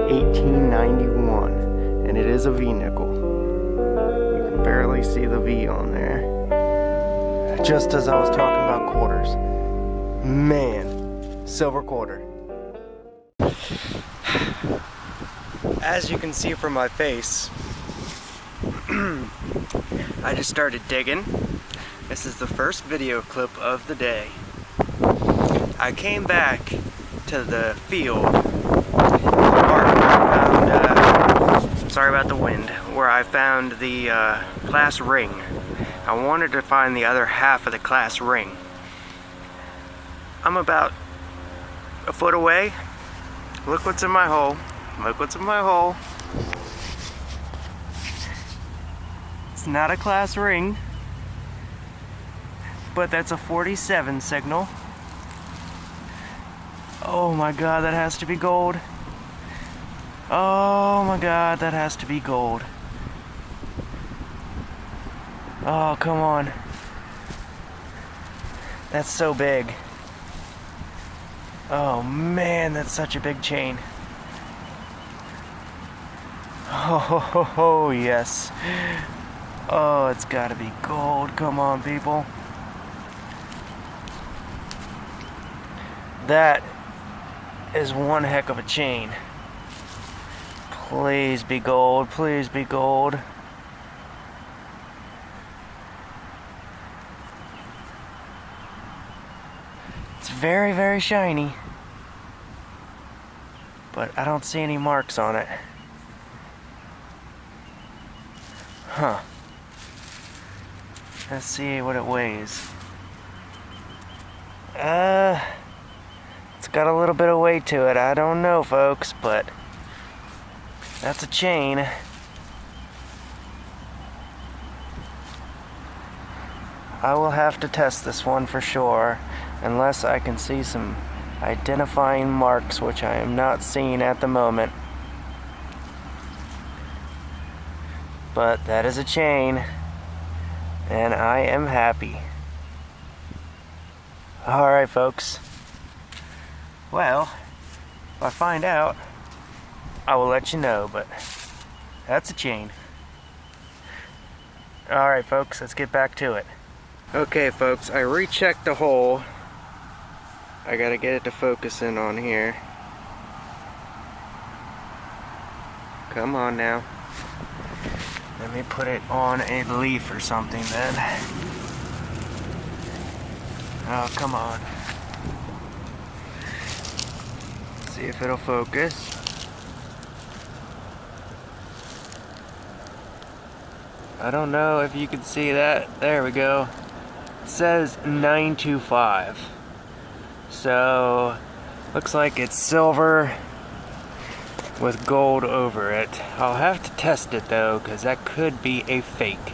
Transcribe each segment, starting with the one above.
1891, and it is a V-nickel. You can barely see the V on there. Just as I was talking about quarters. Man, silver quarter. As you can see from my face, I just started digging. This is the first video clip of the day. I came back to the field where I found, sorry about the wind, where I found the class ring. I wanted to find the other half of the class ring. I'm about a foot away. Look what's in my hole. Look what's in my hole. It's not a class ring, but that's a 47 signal. Oh my god, that has to be gold. Oh my god, that has to be gold. Oh, come on. That's so big. Oh man, that's such a big chain. Oh, yes. Oh, it's gotta be gold. Come on, people. That is one heck of a chain. Please be gold. Please be gold. It's very, very shiny. But I don't see any marks on it. Huh. Let's see what it weighs. It's got a little bit of weight to it. I don't know, folks, but that's a chain. I will have to test this one for sure, unless I can see some identifying marks, which I am not seeing at the moment. But that is a chain, and I am happy. Alright, folks. Well, if I find out, I will let you know, but that's a chain. Alright, folks, let's get back to it. Okay, folks, I rechecked the hole. I gotta get it to focus in on here. Come on now. Let me put it on a leaf or something then. Oh, come on. See if it'll focus. I don't know if you can see that. There we go. It says 925. So, looks like it's silver with gold over it. I'll have to test it though, because that could be a fake.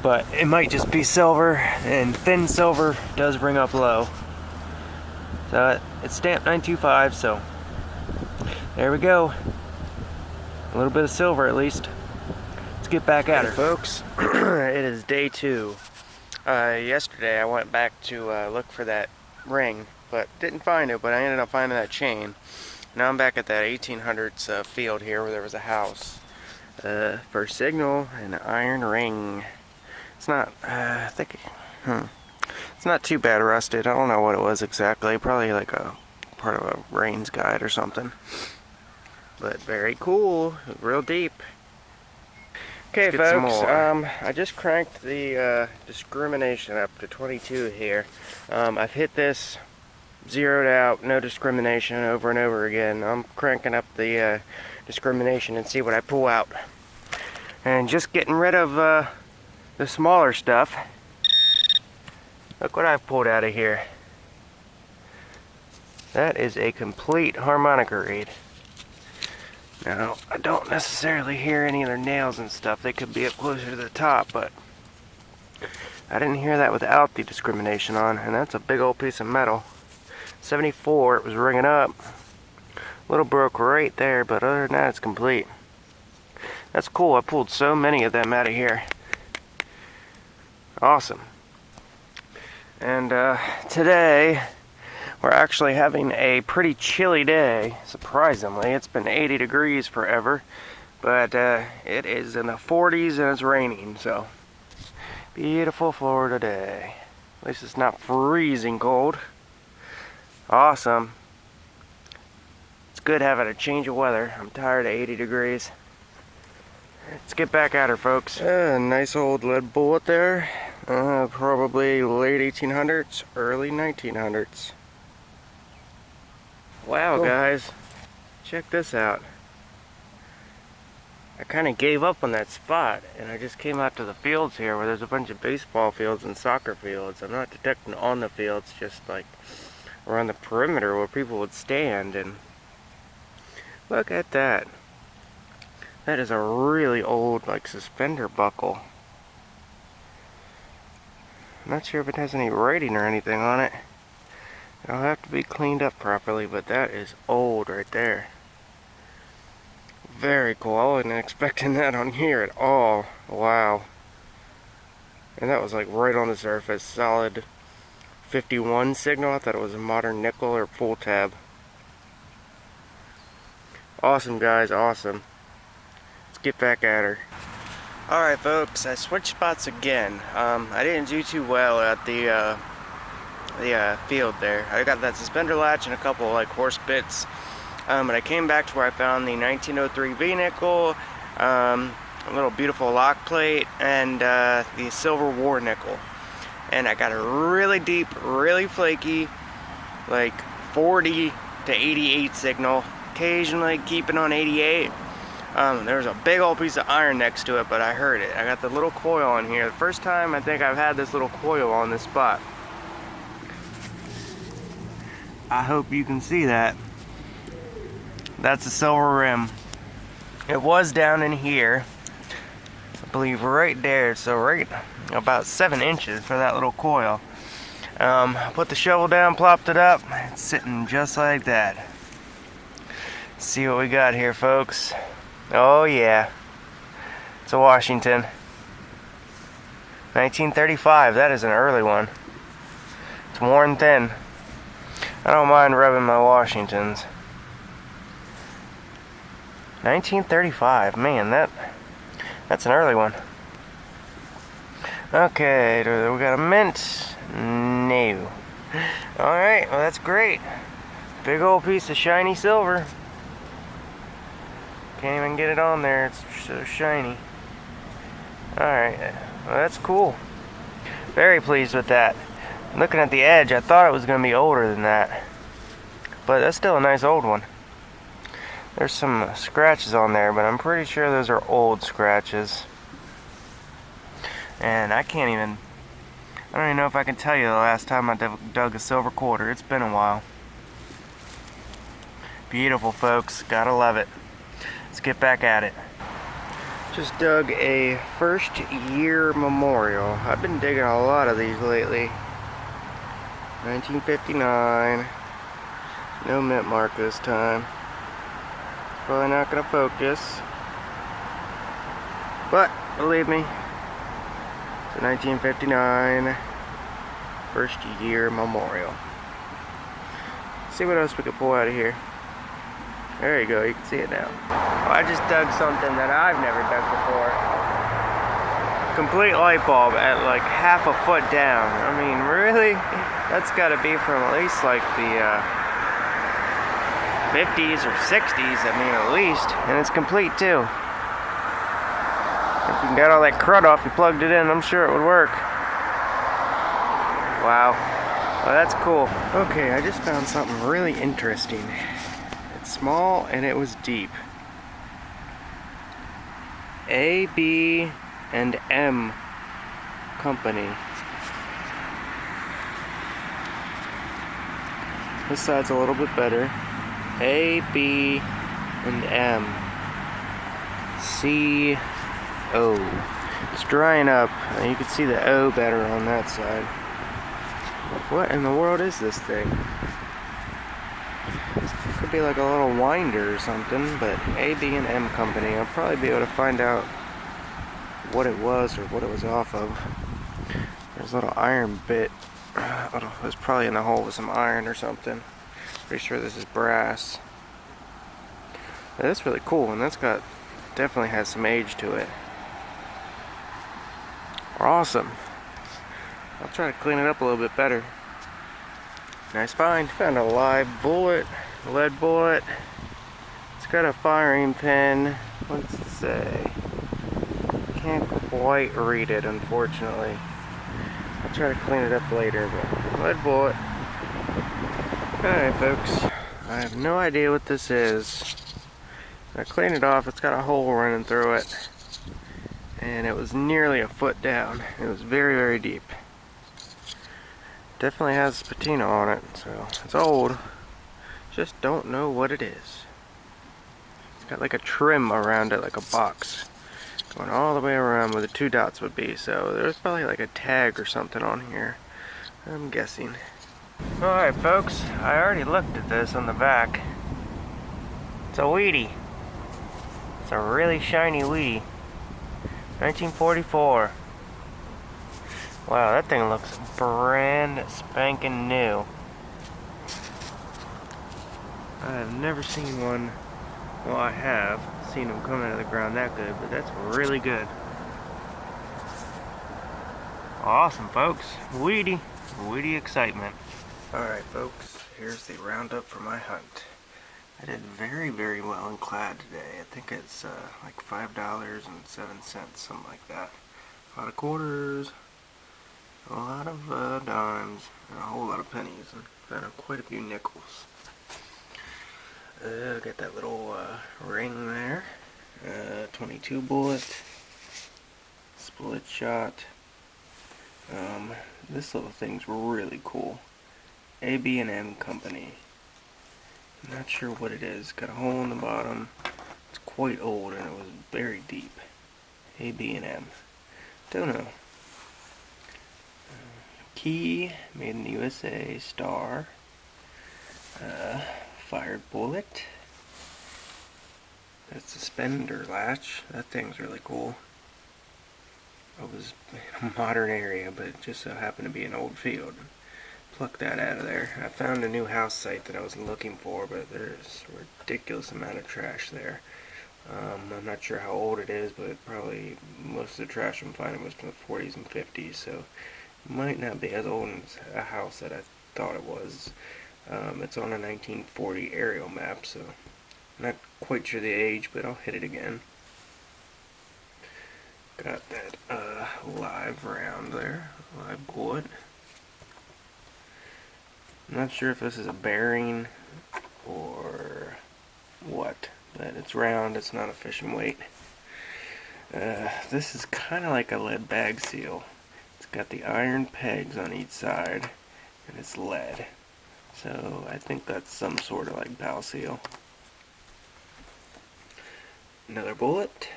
But it might just be silver, and thin silver does bring up low. So it's stamped 925, so there we go. A little bit of silver at least. Let's get back at her, folks. It is day 2. Yesterday I went back to look for that ring, but didn't find it, but I ended up finding that chain. Now I'm back at that 1800s field here where there was a house. For signal, an iron ring. It's not, I think, it's not too bad rusted. I don't know what it was exactly. Probably like a part of a Rains guide or something. But very cool, real deep. Okay, folks, I just cranked the discrimination up to 22 here. I've hit this zeroed out, no discrimination, over and over again. I'm cranking up the discrimination and see what I pull out. And just getting rid of the smaller stuff. Look what I've pulled out of here. That is a complete harmonica reed. Now, I don't necessarily hear any of their nails and stuff. They could be up closer to the top, but I didn't hear that without the discrimination on, and that's a big old piece of metal. 74, it was ringing up. A little broke right there, but other than that, it's complete. That's cool. I pulled so many of them out of here. Awesome. And today We're actually having a pretty chilly day, surprisingly. It's been 80 degrees forever, but it is in the 40s and it's raining, so beautiful Florida day. At least it's not freezing cold. Awesome. It's good having a change of weather. I'm tired of 80 degrees. Let's get back at her, folks. Nice old lead bullet there. Probably late 1800s, early 1900s. Wow, cool. Guys, check this out. I kind of gave up on that spot, and I just came out to the fields here where there's a bunch of baseball fields and soccer fields. I'm not detecting on the fields, just like around the perimeter where people would stand, and look at that. That is a really old, like, suspender buckle. I'm not sure if it has any writing or anything on it. It'll have to be cleaned up properly, but that is old right there. Very cool. I wasn't expecting that on here at all. Wow. And that was like right on the surface. Solid 51 signal. I thought it was a modern nickel or pull tab. Awesome, guys. Awesome. Let's get back at her. Alright, folks. I switched spots again. I didn't do too well at the field there. I got that suspender latch and a couple like horse bits. But I came back to where I found the 1903 V-nickel, a little beautiful lock plate, and the silver war nickel. And I got a really deep, really flaky, like 40 to 88 signal, occasionally keeping on 88. There's a big old piece of iron next to it, but I heard it. I got the little coil on here. The first time I think I've had this little coil on this spot. I hope you can see that. That's a silver rim. It was down in here, I believe right there, so right about 7 inches for that little coil. Put the shovel down, plopped it up, it's sitting just like that. See what we got here, folks. Oh yeah, it's a Washington. 1935, that is an early one. It's worn thin. I don't mind rubbing my Washingtons. 1935, man, that's an early one. Okay, we got a mint? No. Alright, well that's great. Big old piece of shiny silver. Can't even get it on there, it's so shiny. Alright, well that's cool. Very pleased with that. Looking at the edge, I thought it was going to be older than that. But that's still a nice old one. There's some scratches on there, but I'm pretty sure those are old scratches. And I don't even know if I can tell you the last time I dug a silver quarter. It's been a while. Beautiful, folks. Gotta love it. Let's get back at it. Just dug a first year memorial. I've been digging a lot of these lately. 1959. No mint mark this time. Probably not gonna focus, but believe me, it's a 1959 first year memorial. Let's see what else we can pull out of here. There you go, you can see it now. Oh, I just dug something that I've never dug before. Complete light bulb at like half a foot down. I mean, really? That's gotta be from at least like the 50s or 60s, I mean, at least. And it's complete too. If you can get all that crud off, you plugged it in, I'm sure it would work. Wow. Well, that's cool. Okay, I just found something really interesting. It's small and it was deep. A, B, and M company. This side's a little bit better. A, B, and M. C, O. It's drying up. You can see the O better on that side. What in the world is this thing? Could be like a little winder or something, but A, B, and M company. I'll probably be able to find out what it was or what it was off of. There's a little iron bit It was probably in the hole with some iron or something. Pretty sure this is brass. But that's really cool, and definitely has some age to it. Awesome. I'll try to clean it up a little bit better. Nice find. Found a live bullet, lead bullet. It's got a firing pin. What's it say? Can't quite read it, unfortunately. I'll try to clean it up later, but lead bullet. Alright, folks. I have no idea what this is. I cleaned it off. It's got a hole running through it. And it was nearly a foot down. It was very, very deep. Definitely has patina on it, so it's old. Just don't know what it is. It's got like a trim around it, like a box, going all the way around where the 2 dots would be. So there's probably like a tag or something on here, I'm guessing. Alright folks, I already looked at this on the back. It's a Wheatie. It's a really shiny Wheatie. 1944. Wow, that thing looks brand spanking new. I have never seen one. Well, I have seen them come out of the ground that good, but that's really good. Awesome, folks. Wheatie excitement. Alright, folks, here's the roundup for my hunt. I did very, very well in clad today. I think it's like $5.07, something like that. A lot of quarters, a lot of dimes, and a whole lot of pennies, and found quite a few nickels. Got that little ring there, 22 bullet, split shot. This little thing's really cool. A&M Company. I'm not sure what it is. Got a hole in the bottom. It's quite old and it was very deep. A&M. Don't know. Key, made in the USA, star. Fired bullet. That suspender latch. That thing's really cool. It was in a modern area, but it just so happened to be an old field. Pluck that out of there. I found a new house site that I was looking for, but there's a ridiculous amount of trash there. I'm not sure how old it is, but probably most of the trash I'm finding was from the 40s and 50s, so it might not be as old as a house that I thought it was. It's on a 1940 aerial map, so I'm not quite sure the age, but I'll hit it again. Got that live round there, live bullet. I'm not sure if this is a bearing or what, but it's round, it's not a fishing weight. This is kind of like a lead bag seal. It's got the iron pegs on each side, and it's lead. So I think that's some sort of like bow seal. Another bullet.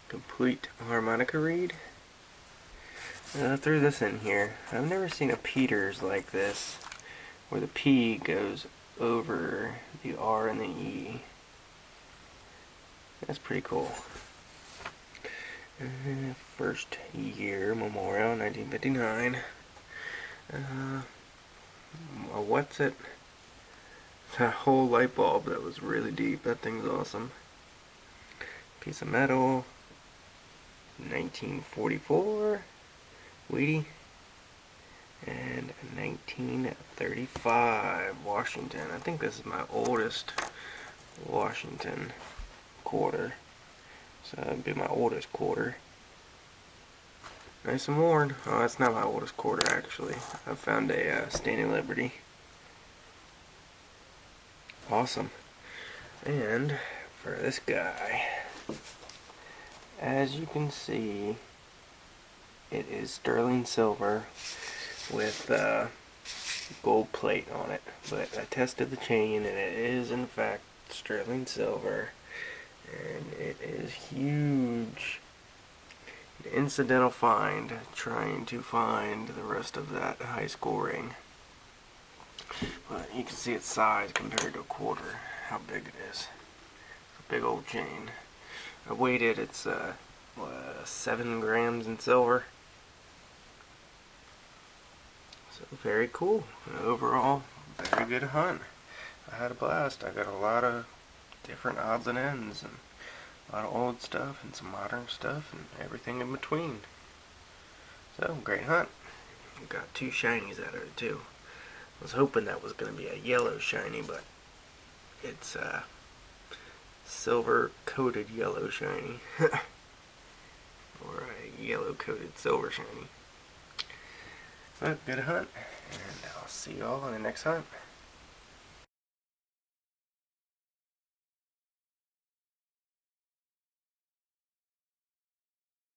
Complete harmonica reed. I threw this in here. I've never seen a Peters like this, where the P goes over the R and the E. That's pretty cool. First year memorial, 1959. What's it? That whole light bulb that was really deep. That thing's awesome. Piece of metal. 1944. Wheatie. And 1935 Washington. I think this is my oldest Washington quarter. So that'd be my oldest quarter. Nice and worn. Oh, that's not my oldest quarter actually. I found a Standing Liberty. Awesome. And for this guy, as you can see, it is sterling silver with gold plate on it. But I tested the chain and it is in fact sterling silver. And it is huge. An incidental find, trying to find the rest of that high school ring. But you can see its size compared to a quarter, how big it is. It's a big old chain. I weighed it, it's 7 grams in silver. So very cool. Overall, very good hunt. I had a blast. I got a lot of different odds and ends, and a lot of old stuff and some modern stuff and everything in between. So, great hunt. Got 2 shinies out of it too. I was hoping that was going to be a yellow shiny, but it's a silver coated yellow shiny. Or a yellow coated silver shiny. But good hunt, and I'll see y'all on the next hunt.